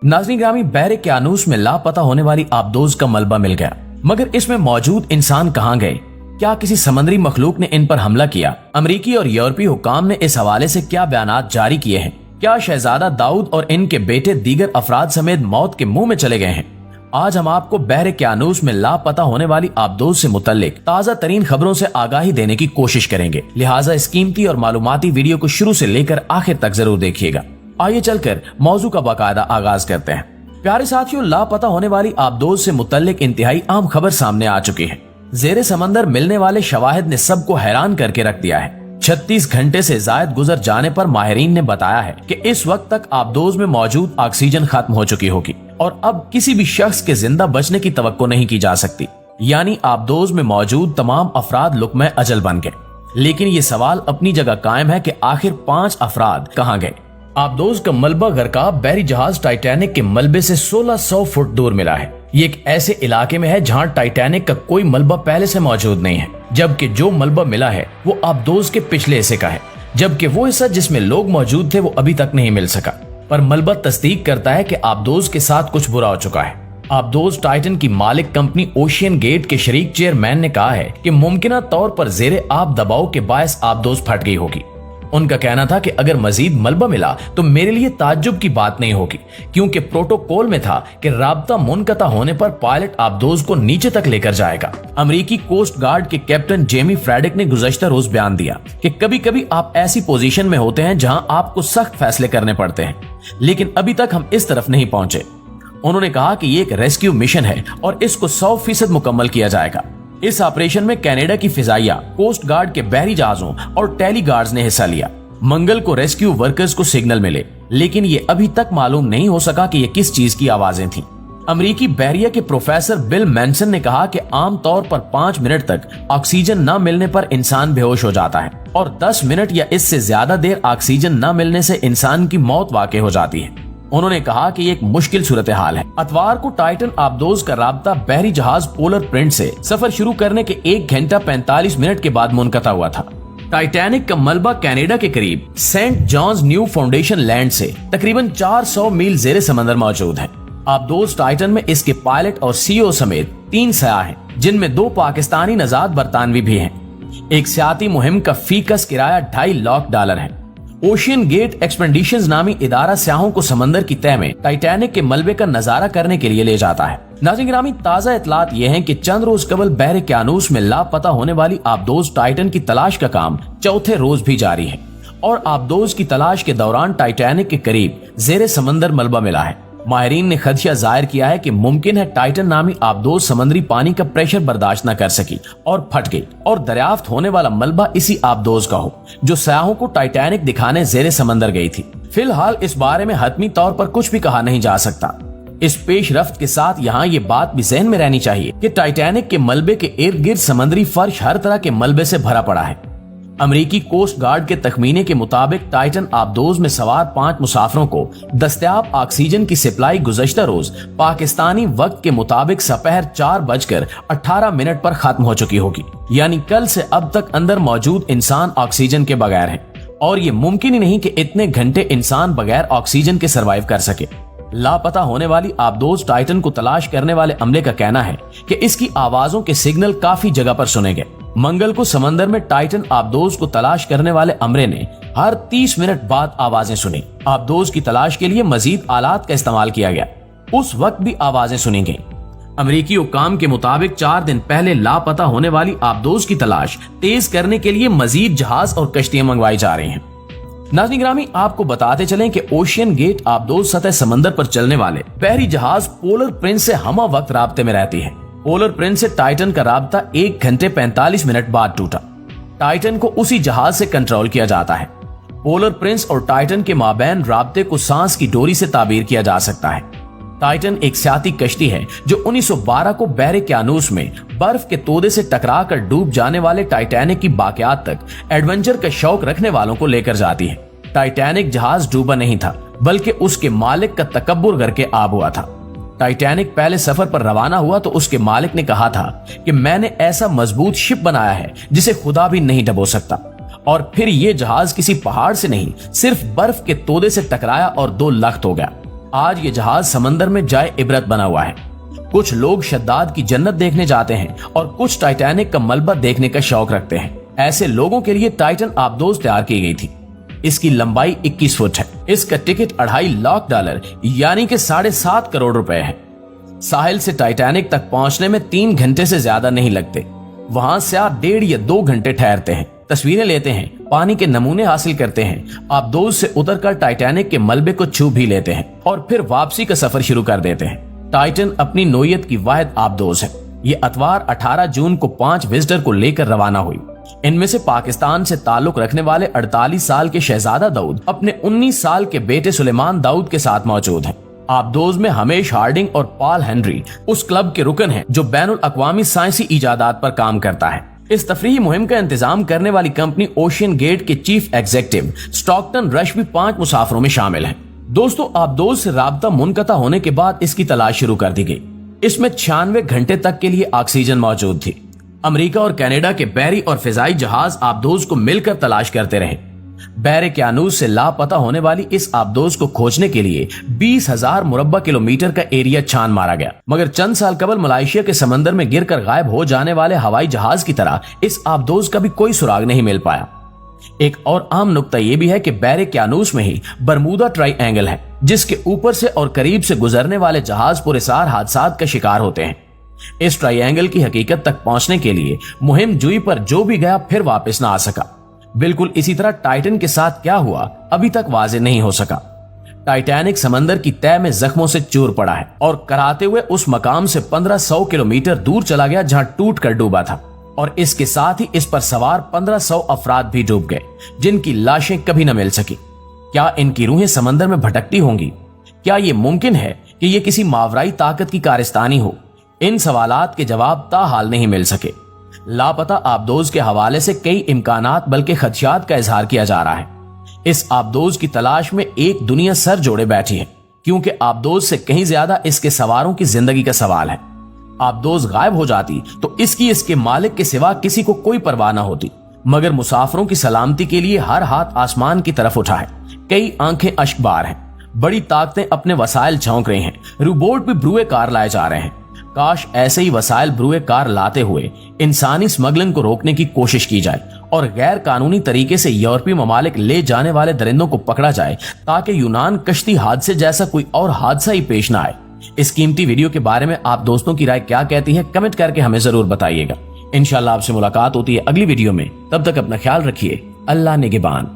नाज़रीन ग्रामी, बहरे क्यानूस में लापता होने वाली आबदोज का मलबा मिल गया, मगर इसमें मौजूद इंसान कहाँ गए? क्या किसी समंदरी मखलूक ने इन पर हमला किया? अमरीकी और यूरोपीय हुकाम ने इस हवाले से क्या बयानात जारी किए हैं? क्या शहजादा दाऊद और इनके बेटे दीगर अफराद समेत मौत के मुंह में चले गए हैं? आज हम आपको बहरे क्यानूस में लापता होने वाली आबदोज से मुतल्लिक ताज़ा तरीन खबरों से आगाही देने की कोशिश करेंगे, लिहाजा इस कीमती और मालूमाती वीडियो को शुरू से लेकर आखिर तक जरूर देखिएगा। आइए चलकर मौजू का बाकायदा आगाज करते हैं। प्यारे साथियों, लापता होने वाली आबदोज से मुतल्लिक इंतहाई आम खबर सामने आ चुकी है। जेरे समंदर मिलने वाले शवाहिद ने सबको हैरान करके रख दिया है। 36 घंटे से जायद गुजर जाने पर माहिरीन ने बताया है कि इस वक्त तक आबदोज में मौजूद ऑक्सीजन खत्म हो चुकी होगी और अब किसी भी शख्स के जिंदा बचने की तवक्को नहीं की जा सकती। यानी आबदोज में मौजूद तमाम अफराद लुक़्मा अजल बन गए। लेकिन ये सवाल अपनी जगह कायम है कि आखिर 5 अफराद कहाँ गए? आबदोज का मलबा गर्काब बहरी जहाज टाइटैनिक के मलबे से 1600 फुट दूर मिला है। ये एक ऐसे इलाके में है जहां टाइटैनिक का कोई मलबा पहले से मौजूद नहीं है, जबकि जो मलबा मिला है वो आबदोज के पिछले हिस्से का है, जबकि वो हिस्सा जिसमें लोग मौजूद थे वो अभी तक नहीं मिल सका। पर मलबा तस्दीक करता है कि आबदोज के साथ कुछ बुरा हो चुका है। आबदोज टाइटन की मालिक कंपनी ओशियन गेट के शरीक चेयरमैन ने कहा है कि मुमकिना तौर पर जेरे आब दबाव के बायस आबदोज फट गई होगी। उनका कहना था कि अगर मजीद मलबा मिला तो मेरे लिए ताज्जुब की बात नहीं होगी, क्योंकि प्रोटोकॉल में था कि राब्ता मुनक़ता होने पर पायलट आबदोज को नीचे तक लेकर जाएगा। अमेरिकी कोस्ट गार्ड के कैप्टन जेमी फ्रेडिक ने गुज़श्ता रोज बयान दिया कि कभी कभी आप ऐसी पोजीशन में होते हैं जहां आपको सख्त फैसले करने पड़ते हैं, लेकिन अभी तक हम इस तरफ नहीं पहुंचे। उन्होंने कहा कि ये एक रेस्क्यू मिशन है और इसको 100% मुकम्मल किया जाएगा। इस ऑपरेशन में कनाडा की फिजाइया, कोस्ट गार्ड के बहरी जहाजों और टेली गार्ड्स ने हिस्सा लिया। मंगल को रेस्क्यू वर्कर्स को सिग्नल मिले, लेकिन ये अभी तक मालूम नहीं हो सका कि ये किस चीज की आवाजें थीं। अमेरिकी बहरिया के प्रोफेसर बिल मैनसन ने कहा कि आम तौर पर 5 मिनट तक ऑक्सीजन न मिलने पर इंसान बेहोश हो जाता है और 10 मिनट या इससे ज्यादा देर ऑक्सीजन न मिलने से इंसान की मौत वाक़ई हो जाती है। उन्होंने कहा कि ये एक मुश्किल सूरत हाल है। अतवार को टाइटन आबदोज का राब्ता बहरी जहाज पोलर प्रिंस से सफर शुरू करने के 1 घंटा 45 मिनट के बाद मुनक़ता हुआ था। टाइटैनिक का मलबा कनाडा के करीब saint John's new foundation land से तकरीबन 400 मील जेरे समंदर मौजूद है। आबदोज टाइटन में इसके पायलट और सीईओ समेत 3 सयाह हैं, जिनमें 2 पाकिस्तानी नजाद बरतानवी भी हैं। एक सियाती मुहिम का फीकस किराया $2.5 लाख है। ओशियन गेट एक्सपेडिशंस नामी इदारा सयाहों को समंदर की तह में टाइटैनिक के मलबे का नजारा करने के लिए ले जाता है। नाज़रीन ग्रामी, ताज़ा इतलात ये हैं कि चंद रोज कबल बहरे क्यानूस में लापता होने वाली आबदोज टाइटन की तलाश का काम चौथे रोज भी जारी है और आबदोज की तलाश के दौरान टाइटैनिक के करीब जेरे समंदर मलबा मिला है। माहिरीन ने खदशा जाहिर किया है कि मुमकिन है टाइटन नामी आबदोज समंदरी पानी का प्रेशर बर्दाश्त न कर सकी और फट गई और दरियाफ्त होने वाला मलबा इसी आबदोज का हो जो सयाहों को टाइटैनिक दिखाने जेरे समंदर गई थी। फिलहाल इस बारे में हतमी तौर पर कुछ भी कहा नहीं जा सकता। इस पेश रफ्त के साथ यहाँ ये बात भी ज़हन में रहनी चाहिए कि टाइटैनिक के मलबे के इर्द गिर्द समंदरी फर्श हर तरह के मलबे से भरा पड़ा है। अमेरिकी कोस्ट गार्ड के तखमीने के मुताबिक टाइटन आबदोज में सवार 5 मुसाफिरों को दस्तयाब ऑक्सीजन की सप्लाई गुज़श्ता रोज पाकिस्तानी वक्त के मुताबिक सपहर 4:18 पर खत्म हो चुकी होगी। यानी कल से अब तक अंदर मौजूद इंसान ऑक्सीजन के बगैर है और ये मुमकिन ही नहीं कि इतने घंटे इंसान बगैर ऑक्सीजन के सर्वाइव कर सके। लापता होने वाली आबदोज टाइटन को तलाश करने वाले अमले का कहना है कि इसकी आवाजों के सिग्नल काफी जगह पर सुने गए। मंगल को समंदर में टाइटन आबदोज को तलाश करने वाले अमले ने हर 30 मिनट बाद आवाजें सुनी। आबदोज की तलाश के लिए मजीद आलात का इस्तेमाल किया गया। उस वक्त भी आवाजें सुनी गईं। अमेरिकी हुक्काम के मुताबिक 4 दिन पहले लापता होने वाली आबदोज की तलाश तेज करने के लिए मजीद जहाज और कश्तियां मंगवाई जा रही हैं। नाज़रीन ग्रामी, आपको बताते चलें कि ओशियन गेट आबदोज सतह समंदर पर चलने वाले बहरी जहाज पोलर प्रिंस से हमा वक्त राब्ते में रहती है। पोलर प्रिंस से टाइटन का राब्ता 1 घंटे 45 मिनट बाद टूटा। टाइटन को उसी जहाज से कंट्रोल किया जाता है। पोलर प्रिंस और टाइटन के माबैन राब्ते को सांस की डोरी से ताबीर किया जा सकता है। टाइटन एक सियाती कश्ती है जो 1912 को बहरे क्यानूस में बर्फ के तोदे से टकरा कर डूब जाने वाले टाइटैनिक की बाकियात तक एडवेंचर का शौक रखने वालों को लेकर जाती है। टाइटैनिक जहाज डूबा नहीं था, बल्कि उसके मालिक का तकब्बुर करके आब हुआ था। टाइटैनिक पहले सफर पर रवाना हुआ तो उसके मालिक ने कहा था कि मैंने ऐसा मजबूत शिप बनाया है जिसे खुदा भी नहीं डबो सकता, और फिर ये जहाज किसी पहाड़ से नहीं सिर्फ बर्फ के तोदे से टकराया और 2 लख्त हो गया। आज ये जहाज समंदर में जाए इबरत बना हुआ है। कुछ लोग शद्दाद की जन्नत देखने जाते हैं और कुछ टाइटैनिक का मलबा देखने का शौक रखते हैं। ऐसे लोगों के लिए टाइटन आबदोज तैयार की गई थी। इसकी लंबाई 21 फुट है। इसका टिकट $2.5 लाख यानी कि 7.5 करोड़ रुपए है। साहिल से टाइटैनिक तक पहुंचने में 3 घंटे से ज्यादा नहीं लगते। वहां से आप 1.5 या 2 घंटे ठहरते हैं, तस्वीरें लेते हैं, पानी के नमूने हासिल करते हैं, आबदोज से उतरकर टाइटैनिक के मलबे को छू भी लेते हैं और फिर वापसी का सफर शुरू कर देते हैं। टाइटन अपनी नोयत की वाहिद आबदोज है। ये अतवार 18 जून को 5 विजिटर को लेकर रवाना हुई। इनमें से पाकिस्तान से ताल्लुक रखने वाले 48 साल के शहजादा दाऊद अपने 19 साल के बेटे सुलेमान दाऊद के साथ मौजूद हैं। आबदोज में हमेश हार्डिंग और पॉल हेनरी उस क्लब के रुकन हैं जो बैनुल अक़वामी साइंसी इजादात पर काम करता है। इस तफरीही मुहिम का इंतजाम करने वाली कंपनी ओशियन गेट के चीफ एग्जीक्यूटिव स्टॉकटन रश भी 5 मुसाफिरों में शामिल हैं। दोस्तों, आबदोज से राब्ता मुनक़ता होने के बाद इसकी तलाश शुरू कर दी गई। इसमें 96 घंटे तक के लिए ऑक्सीजन मौजूद थी। अमेरिका और कनाडा के बहरी और फिजाई जहाज आबदोज को मिलकर तलाश करते रहे। बहरे क्यानूस से लापता होने वाली इस आबदोज को खोजने के लिए 20,000 मुरब्बा किलोमीटर का एरिया छान मारा गया, मगर चंद साल कबल मलेशिया के समंदर में गिरकर गायब हो जाने वाले हवाई जहाज की तरह इस आबदोज का भी कोई सुराग नहीं मिल पाया। एक और आम नुक्ता यह भी है कि बहरे क्यानूस में ही बरमूदा ट्राइएंगल है, जिसके ऊपर से और करीब से गुजरने वाले जहाज पुरस्कार हादसात का शिकार होते हैं। इस ट्राइएंगल की हकीकत तक पहुंचने के लिए मुहिम जुई पर जो भी गया फिर वापस न आ सका। बिल्कुल इसी तरह टाइटन के साथ क्या हुआ अभी तक वाज़ेह नहीं हो सका। टाइटैनिक समंदर की तह में जख्मों से चूर पड़ा है और कराते हुए उस मकाम से 1500 किलोमीटर दूर चला गया जहां टूट कर डूबा था, और इसके साथ ही इस पर सवार 1500 अफराद भी डूब गए, जिनकी लाशें कभी न मिल सकी। क्या इनकी रूहें समंदर में भटकती होंगी? क्या यह मुमकिन है कि यह किसी मावराई ताकत की कारस्तानी हो? इन सवालात के जवाब ताहाल नहीं मिल सके। लापता आबदोज के हवाले से कई इम्कानात बल्कि खदशात का इजहार किया जा रहा है। इस आबदोज की तलाश में एक दुनिया सर जोड़े बैठी है, क्योंकि आबदोज से कहीं ज्यादा इसके सवारों की जिंदगी का सवाल है। आबदोज गायब हो जाती तो इसके मालिक के सिवा किसी को कोई परवाह न होती, मगर मुसाफिरों की सलामती के लिए हर हाथ आसमान की तरफ उठा है। कई आंखें अश्कबार हैं, बड़ी ताकतें अपने वसाइल झोंक रही हैं, रोबोट भी ब्रुए कार लाए जा रहे हैं। काश ऐसे ही वसाइल ब्रुए कार लाते हुए इंसानी स्मगलिंग को रोकने की कोशिश की जाए और गैर कानूनी तरीके से यूरोपीय ममालिक ले जाने वाले दरिंदों को पकड़ा जाए, ताकि यूनान कश्ती हादसे जैसा कोई और हादसा ही पेश ना आए। इस कीमती वीडियो के बारे में आप दोस्तों की राय क्या कहती है, कमेंट करके हमें जरूर बताइएगा। इंशाल्लाह आपसे मुलाकात होती है अगली वीडियो में। तब तक अपना ख्याल रखिए। अल्लाह निगहबान।